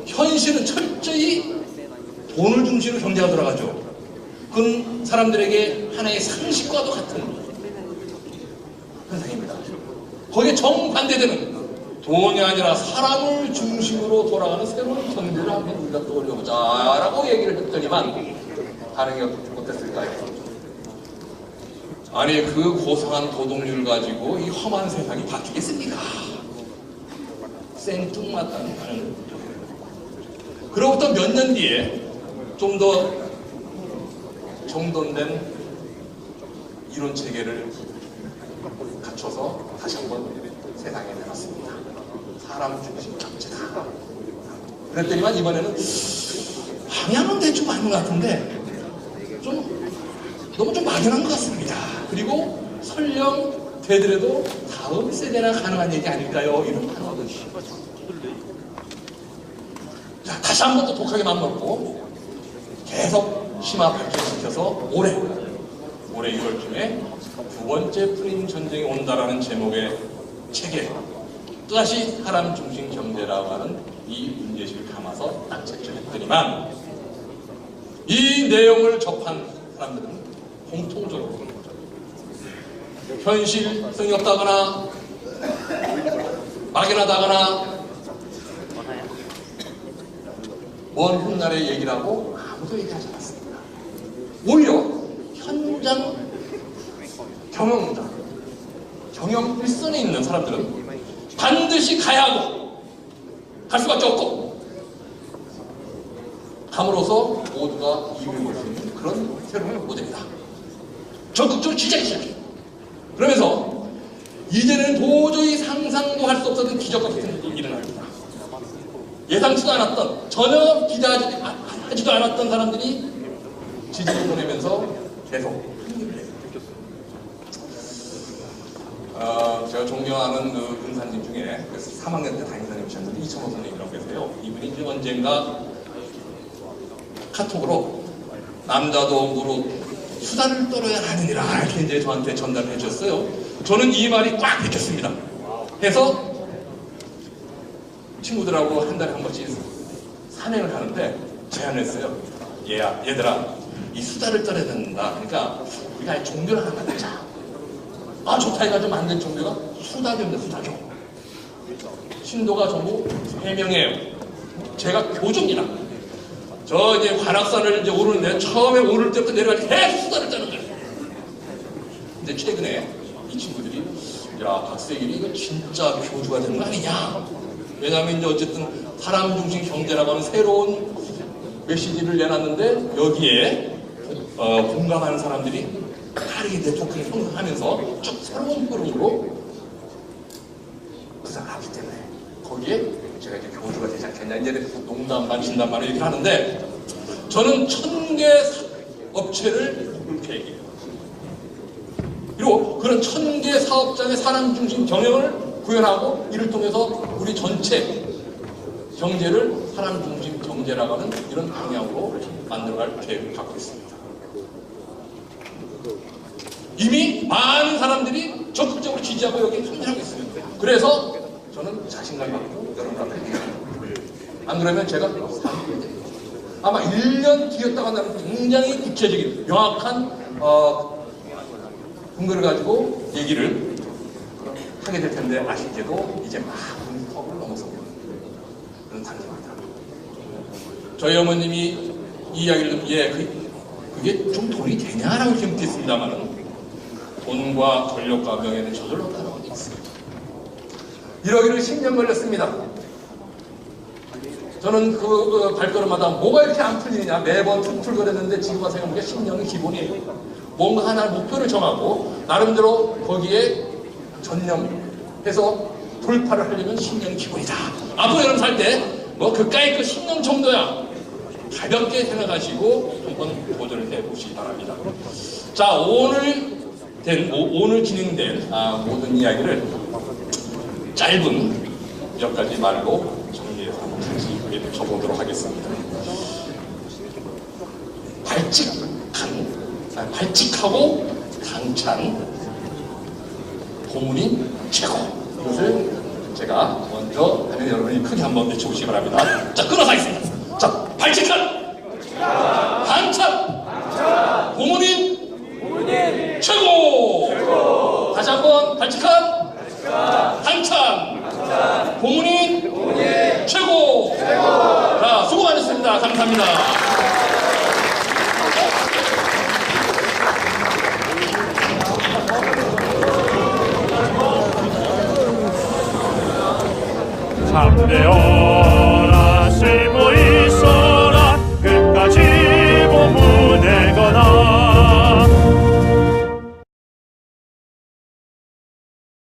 현실은 철저히 돈을 중심으로 경제가 돌아가죠. 그건 사람들에게 하나의 상식과도 같은 현상입니다. 거기에 정반대되는 돈이 아니라 사람을 중심으로 돌아가는 새로운 경제를 한번 우리가 떠올려보자 라고 얘기를 했더니만 반응이 어땠을까요? 아니, 그 고상한 도덕률을 가지고 이 험한 세상이 바뀌겠습니까? 생뚱맞다는 반응을. 그로부터 몇 년 뒤에 좀 더 정돈된 이론 체계를 갖춰서 다시 한번 세상에 내놨습니다. 사람 중심 경제다. 그랬더니만 이번에는 방향은 대충 맞는 것 같은데 너무 좀 막연한 것 같습니다. 그리고 설령 되더라도 다음 세대나 가능한 얘기 아닐까요? 이런 단어도 있습니다. 자, 다시 한 번 더 독하게 맘먹고 계속 심화 발전시켜서 올해 1월쯤에 두 번째 프림 전쟁이 온다라는 제목의 책에 또다시 사람 중심 경제라고 하는 이 문제식을 담아서 딱 제출했더니만 이 내용을 접한 사람들은 공통적으로 현실성이 없다거나 막연하다거나 먼 훗날의 얘기라고 아무도 얘기하지 않았습니다. 오히려 현장 경영자, 경영 일선에 있는 사람들은 반드시 가야 하고 갈 수밖에 없고 감으로써 모두가 이익을 볼 수 있는 그런 새로운 모델이다. 적극적으로 지지하기 시작해요. 그러면서 이제는 도저히 상상도 할 수 없었던 기적과 같은 일이 일어납니다. 예상치도 않았던, 전혀 기대하지도 않았던 사람들이 지지를 보내면서 계속 흥미를 내요. 제가 존경하는 그 군사님 중에 3학년 때 담임선생님이셨는데 이청호 선생님이라고 계세요. 이분이 이제 언젠가 카톡으로 남자도 무릇 수다를 떨어야 하느니라 이렇게 이제 저한테 전달해 주셨어요. 저는 이 말이 꽉 박혔습니다. 해서 친구들하고 한 달에 한 번씩 산행을 하는데 제안했어요. 얘들아, 이 수다를 떨어야 된다. 그러니까 우리가 종교를 하나 만들자. 아, 좋다 해가지고 만든 종교가 수다교입니다. 수다교. 신도가 전부 3명이에요. 제가 교주입니다. 저 이제 관악산을 이제 오르는데 처음에 오를 때부터 내려갈 때 계속 수다를 떠는 거예요. 근데 최근에 이 친구들이 야, 박세길이 이거 진짜 교주가 되는 거 아니냐? 왜냐하면 이제 어쨌든 사람 중심 경제라고 하는 새로운 메시지를 내놨는데 여기에 공감하는 사람들이 빠르게 네트워크를 형성하면서 쭉 새로운 흐름으로 구상을 하기 때문에 거기에 제가 이제 교주가 되지 않겠냐 이제 농담 반 진담 반을 얘기를 하는데 저는 1000개 업체를 이렇게 얘기해요. 그리고 그런 1000개 사업장의 사람 중심 경영을 구현하고 이를 통해서 우리 전체 경제를 사람 중심 경제라고 하는 이런 방향으로 만들어갈 계획을 갖고 있습니다. 이미 많은 사람들이 적극적으로 지지하고 여기에 참여하고 있습니다. 그래서 저는 자신감 갖고 여러분한테 얘기합니다. 안 그러면 제가 아마 1년 뒤였다가 나는 굉장히 구체적인 명확한 근거를 가지고 얘기를 하게 될 텐데 아쉽게도 이제 막 문턱을 넘어서고 있는 그런 단계입니다. 저희 어머님이 이 이야기를 듣고 그게 좀 돈이 되냐라고 이렇게 묻겠습니다만은 돈과 권력과 명예는 저절로 따라오게 있습니다. 이러기를 10년 걸렸습니다. 저는 그 발걸음마다 뭐가 이렇게 안 풀리느냐 매번 툴툴거렸는데 지금 와서 생각해보니까 10년은 기본이에요. 뭔가 하나 목표를 정하고 나름대로 거기에 전념해서 돌파를 하려면 10년이 기본이다. 앞으로 여러분 살 때 뭐 그까이 그 10년 정도야 가볍게 생각하시고 한번 도전을 해보시기 바랍니다. 자, 오늘 진행된 모든 이야기를 짧은 몇 가지 말로 정리해서 한번 다시 적어보도록 하겠습니다. 발칙하고 당찬 고문이 최고. 이것을 제가 먼저 하면 여러분이 크게 한번 외쳐보시기 바랍니다. 자, 끊어서 하겠습니다. 자, 발칙한 당찬 고문인 최고. 다시 한번 발칙한 당찬 고문인 최고. 자, 수고 많으셨습니다. 감사합니다. 참되어